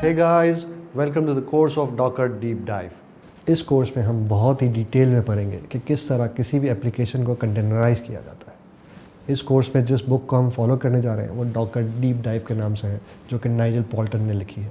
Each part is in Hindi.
Hey guys, welcome to the course of Docker Deep Dive. इस कोर्स में हम बहुत ही डिटेल में पढ़ेंगे कि किस तरह किसी भी एप्लीकेशन को कंटेनराइज किया जाता है। इस कोर्स में जिस बुक को हम फॉलो करने जा रहे हैं वो डॉकर डीप डाइव के नाम से है, जो कि नाइजल पोल्टन ने लिखी है।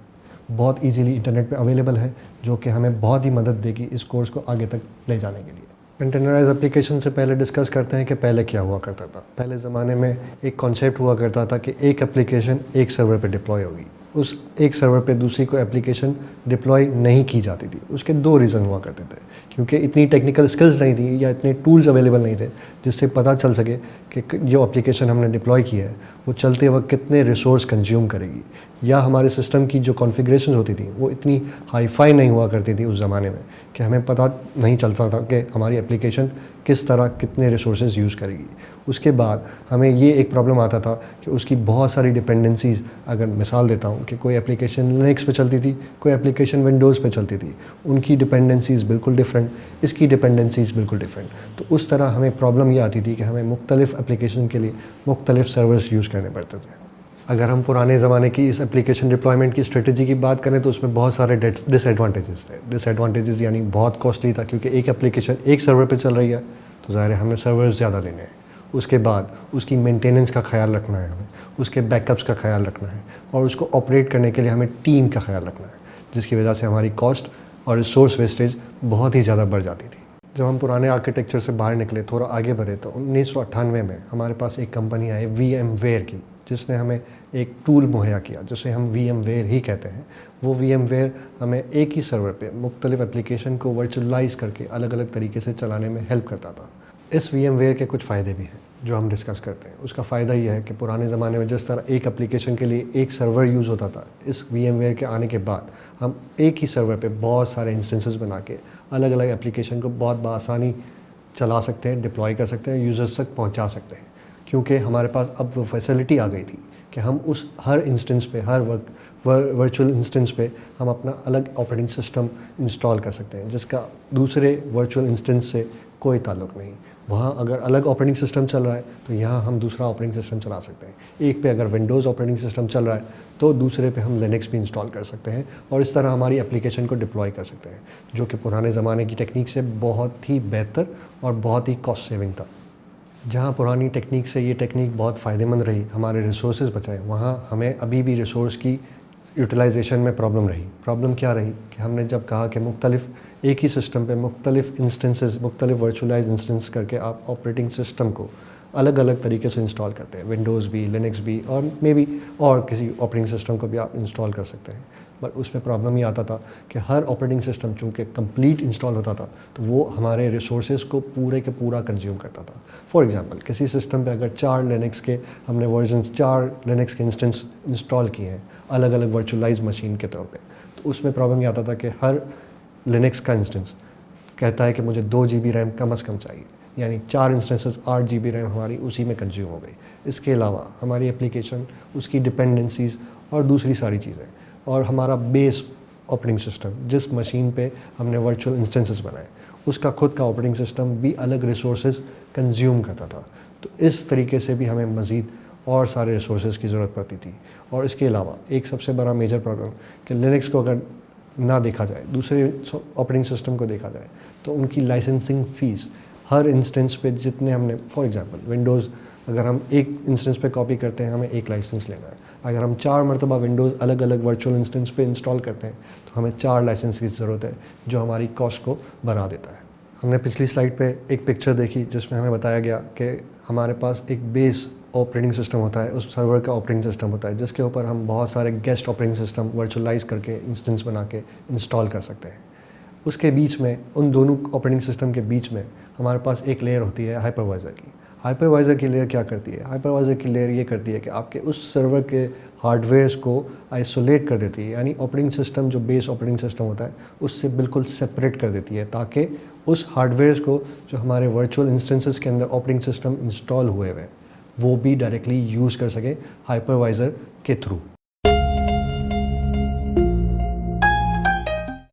बहुत इजीली इंटरनेट पे अवेलेबल है, जो कि हमें बहुत ही मदद देगी इस कोर्स को आगे तक ले जाने के लिए। कंटेनराइज एप्लीकेशन से पहले डिस्कस करते हैं कि पहले क्या हुआ करता था। पहले ज़माने में एक कॉन्सेप्ट हुआ करता था कि एक एप्लीकेशन एक सर्वर पे डिप्लॉय होगी। उस एक सर्वर पे दूसरी को एप्लीकेशन डिप्लॉय नहीं की जाती थी। उसके दो रीज़न हुआ करते थे, क्योंकि इतनी टेक्निकल स्किल्स नहीं थी या इतने टूल्स अवेलेबल नहीं थे जिससे पता चल सके कि जो एप्लीकेशन हमने डिप्लॉय की है वो चलते वक्त कितने रिसोर्स कंज्यूम करेगी, या हमारे सिस्टम की जो कॉन्फ़िगरेशन होती थी वो इतनी हाई फाई नहीं हुआ करती थी उस ज़माने में कि हमें पता नहीं चलता था कि हमारी एप्लीकेशन किस तरह कितने रिसोर्सेज यूज़ करेगी। उसके बाद हमें ये एक प्रॉब्लम आता था कि उसकी बहुत सारी डिपेंडेंसीज़, अगर मिसाल देता हूँ कि कोई एप्लीकेशन लिनक्स पे चलती थी, कोई एप्लीकेशन विंडोज़ पे चलती थी, उनकी डिपेंडेंसीज़ बिल्कुल डिफरेंट, इसकी डिपेंडेंसीज़ बिल्कुल डिफरेंट। तो उस तरह हमें प्रॉब्लम ये आती थी कि हमें मुख्तलिफ़ एप्लीकेशन के लिए मुख्तलिफ़ सर्वर्स यूज़ करने पड़ते थे। अगर हम पुराने ज़माने की इस एप्लीकेशन डिप्लॉयमेंट की स्ट्रेटजी की बात करें तो उसमें बहुत सारे डिसएडवांटेजेस थे। डिसएडवांटेजेस यानी बहुत कॉस्टली था, क्योंकि एक एप्लीकेशन एक सर्वर पे चल रही है तो ज़ाहिर है हमें सर्वर्स ज़्यादा लेने हैं। उसके बाद उसकी मेंटेनेंस का ख्याल रखना है हमें, उसके बैकअप्स का ख्याल रखना है, और उसको ऑपरेट करने के लिए हमें टीम का ख्याल रखना है, जिसकी वजह से हमारी कॉस्ट और रिसोर्स वेस्टेज बहुत ही ज़्यादा बढ़ जाती थी। जब हम पुराने आर्किटेक्चर से बाहर निकले, थोड़ा आगे बढ़े, तो 1998 में हमारे पास एक कंपनी आई VMware की, जिसने हमें एक टूल मुहैया किया जिसे हम VMware ही कहते हैं। वो VMware हमें एक ही सर्वर पे मुख्तलिफ एप्लीकेशन को वर्चुअलाइज करके अलग अलग तरीके से चलाने में हेल्प करता था। इस VMware के कुछ फ़ायदे भी हैं जो हम डिस्कस करते हैं। उसका फ़ायदा ये है कि पुराने ज़माने में जिस तरह एक एप्लीकेशन के लिए एक सर्वर यूज़ होता था, इस VMware के आने के बाद हम एक ही सर्वर पे बहुत सारे इंस्टेंसेस बना के अलग अलग एप्लीकेशन को बहुत बआसानी चला सकते हैं, डिप्लॉय कर सकते हैं, यूज़र्स तक पहुंचा सकते हैं, क्योंकि हमारे पास अब वो फैसिलिटी आ गई थी कि हम उस हर इंस्टेंस पे, हर वर्चुअल इंस्टेंस पे हम अपना अलग ऑपरेटिंग सिस्टम इंस्टॉल कर सकते हैं, जिसका दूसरे वर्चुअल इंस्टेंस से कोई ताल्लुक़ नहीं। वहाँ अगर अलग ऑपरेटिंग सिस्टम चल रहा है तो यहाँ हम दूसरा ऑपरेटिंग सिस्टम चला सकते हैं। एक पे अगर विंडोज़ ऑपरेटिंग सिस्टम चल रहा है तो दूसरे पे हम लिनक्स भी इंस्टॉल कर सकते हैं, और इस तरह हमारी एप्लीकेशन को डिप्लॉय कर सकते हैं, जो कि पुराने ज़माने की टेक्निक से बहुत ही बेहतर और बहुत ही कॉस्ट सेविंग था। जहाँ पुरानी टेक्निक से ये टेक्निक बहुत फ़ायदेमंद रही, हमारे रिसोर्सेज बचाए, वहाँ हमें अभी भी रिसोर्स की यूटिलाइजेशन में प्रॉब्लम रही। प्रॉब्लम क्या रही कि हमने जब कहा कि मुख्तलिफ एक ही सिस्टम पे मुख्तलिफ इंस्टेंसेस, मुख्तलिफ वर्चुअलाइज इंस्टेंस करके आप ऑपरेटिंग सिस्टम को अलग अलग तरीके से इंस्टॉल करते हैं, विंडोज़ भी, लिनक्स भी, और मे बी और किसी ऑपरेटिंग सिस्टम को भी आप इंस्टॉल कर सकते हैं। बट उसमें प्रॉब्लम ये आता था कि हर ऑपरेटिंग सिस्टम चूँकि कंप्लीट इंस्टॉल होता था तो वो हमारे रिसोर्सेज को पूरे के पूरा कंज्यूम करता था। फॉर एग्जांपल, किसी सिस्टम पे अगर 4 लिनक्स के हमने वर्जन 4 लिनक्स के इंस्टेंस इंस्टॉल किए हैं अलग अलग वर्चुअलाइज मशीन के तौर पे, तो उसमें प्रॉब्लम ये आता था कि हर लिनक्स का इंस्टेंस कहता है कि मुझे 2 GB रैम कम से कम चाहिए, यानी 4 इंस्टेंसेस 8 GB रैम हमारी उसी में कंज्यूम हो गई। इसके अलावा हमारी एप्लीकेशन, उसकी डिपेंडेंसीज़ और दूसरी सारी चीज़ें, और हमारा बेस ऑपरेटिंग सिस्टम जिस मशीन पे हमने वर्चुअल इंस्टेंसेस बनाए, उसका खुद का ऑपरेटिंग सिस्टम भी अलग रिसोर्सेज कंज्यूम करता था। तो इस तरीके से भी हमें मज़ीद और सारे रिसोर्सेज की ज़रूरत पड़ती थी। और इसके अलावा एक सबसे बड़ा मेजर प्रॉब्लम कि लिनक्स को अगर ना देखा जाए, दूसरे ऑपरेटिंग सिस्टम को देखा जाए, तो उनकी लाइसेंसिंग फ़ीस हर इंस्टेंस पे जितने हमने, फॉर एग्जांपल विंडोज़ अगर हम एक इंस्टेंस पे कॉपी करते हैं हमें एक लाइसेंस लेना है। अगर हम 4 मरतबा विंडोज़ अलग अलग वर्चुअल इंस्टेंस पे इंस्टॉल करते हैं तो हमें 4 लाइसेंस की ज़रूरत है, जो हमारी कॉस्ट को बढ़ा देता है। हमने पिछली स्लाइड पे एक पिक्चर देखी जिसमें हमें बताया गया कि हमारे पास एक बेस ऑपरेटिंग सिस्टम होता है, उस सर्वर का ऑपरेटिंग सिस्टम होता है, जिसके ऊपर हम बहुत सारे गेस्ट ऑपरेटिंग सिस्टम वर्चुअलाइज करके इंस्टेंस बना के इंस्टॉल कर सकते हैं। उसके बीच में, उन दोनों ऑपरेटिंग सिस्टम के बीच में हमारे पास एक लेयर होती है हाइपरवाइज़र की। हाइपरवाइज़र की लेयर क्या करती है? हाइपरवाइज़र की लेयर ये करती है कि आपके उस सर्वर के हार्डवेयर्स को आइसोलेट कर देती है, यानी ऑपरेटिंग सिस्टम जो बेस ऑपरेटिंग सिस्टम होता है उससे बिल्कुल सेपरेट कर देती है, ताकि उस हार्डवेयर्स को जो हमारे वर्चुअल इंस्टेंसेस के अंदर ऑपरेटिंग सिस्टम इंस्टॉल हुए हुए हैं वो भी डायरेक्टली यूज़ कर सके हाइपरवाइज़र के थ्रू।